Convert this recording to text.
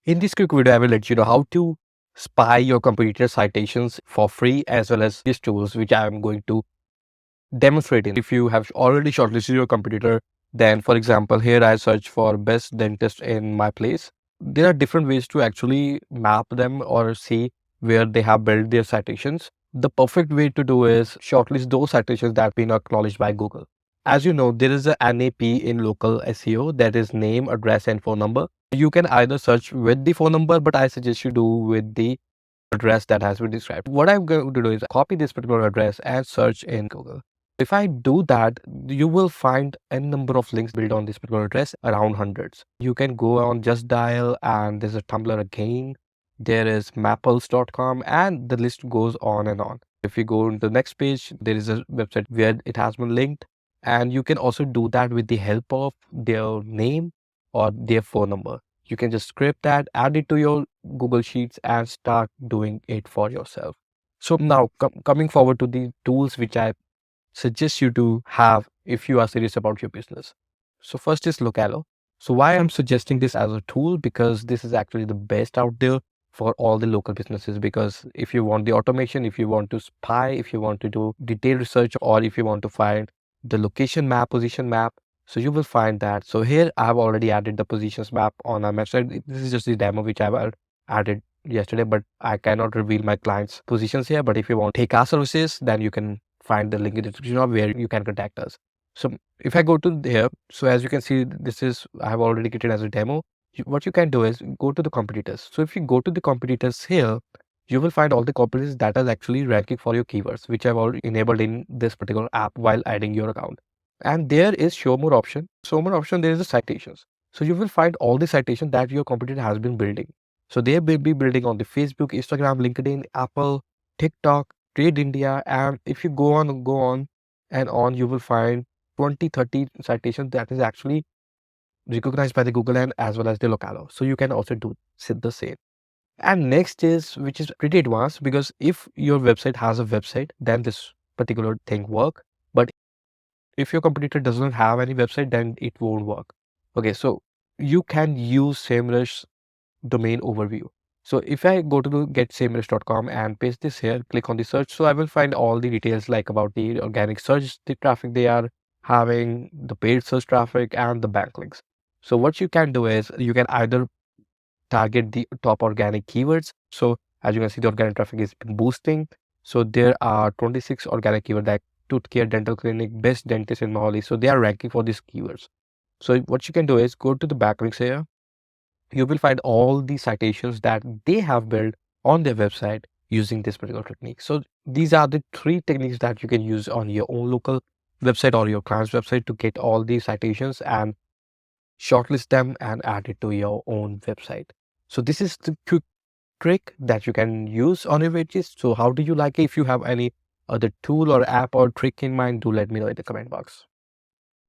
In this quick video, I will let you know how to spy your competitor citations for free, as well as these tools which I am going to demonstrate in. If you have already shortlisted your competitor, then for example, here I search for best dentist in my place. There are different ways to actually map them or see where they have built their citations. The perfect way to do is shortlist those citations that have been acknowledged by Google. As you know, there is a NAP in local SEO, that is name, address, and phone number. You can either search with the phone number, but I suggest you do with the address that has been described. What I'm going to do is copy this particular address and search in Google. If I do that, you will find a number of links built on this particular address, around hundreds. You can go on Just Dial, and there's a Tumblr again. There is mapples.com, and the list goes on and on. If you go to the next page, there is a website where it has been linked, and you can also do that with the help of their name or their phone number. You can just script that, add it to your Google Sheets, and start doing it for yourself. So now coming forward to the tools which I suggest you to have if you are serious about your business. So first is Localo. So why I'm suggesting this as a tool, because this is actually the best out there for all the local businesses. Because if you want the automation, if you want to spy, if you want to do detailed research, or if you want to find the location map, position map, so you will find that. So here I have already added the positions map on our website. This is just the demo which I've added yesterday, but I cannot reveal my clients' positions here. But if you want to take our services, then you can find the link in the description of where you can contact us. So if I go to here, so as you can see, this is I have already created as a demo. What you can do is go to the competitors. So if you go to the competitors here, you will find all the competitors that are actually ranking for your keywords, which I've already enabled in this particular app while adding your account. And there is show more option. Show more option, there is a citations. So you will find all the citations that your competitor has been building. So they will be building on the Facebook, Instagram, LinkedIn, Apple, TikTok, Trade India, and if you go on and on, you will find 20, 30 citations that is actually recognized by the Google and as well as the Localo. So you can also do the same. And next is, which is pretty advanced, because if your website has a website, then this particular thing work. But if your competitor doesn't have any website, then it won't work. Okay, so you can use SEMrush domain overview. So if I go to the getsemrush.com and paste this here, click on the search, so I will find all the details like about the organic search, the traffic they are having, the paid search traffic, and the backlinks. So what you can do is you can either target the top organic keywords. So as you can see, the organic traffic is boosting. So there are 26 organic keywords like tooth care, dental clinic, best dentist in Mohali. So they are ranking for these keywords. So what you can do is go to the backlinks here. You will find all the citations that they have built on their website using this particular technique. So these are the three techniques that you can use on your own local website or your client's website to get all these citations and shortlist them and add it to your own website. So this is the quick trick that you can use on your pages. So how do you like it? If you have any other tool or app or trick in mind, do let me know in the comment box.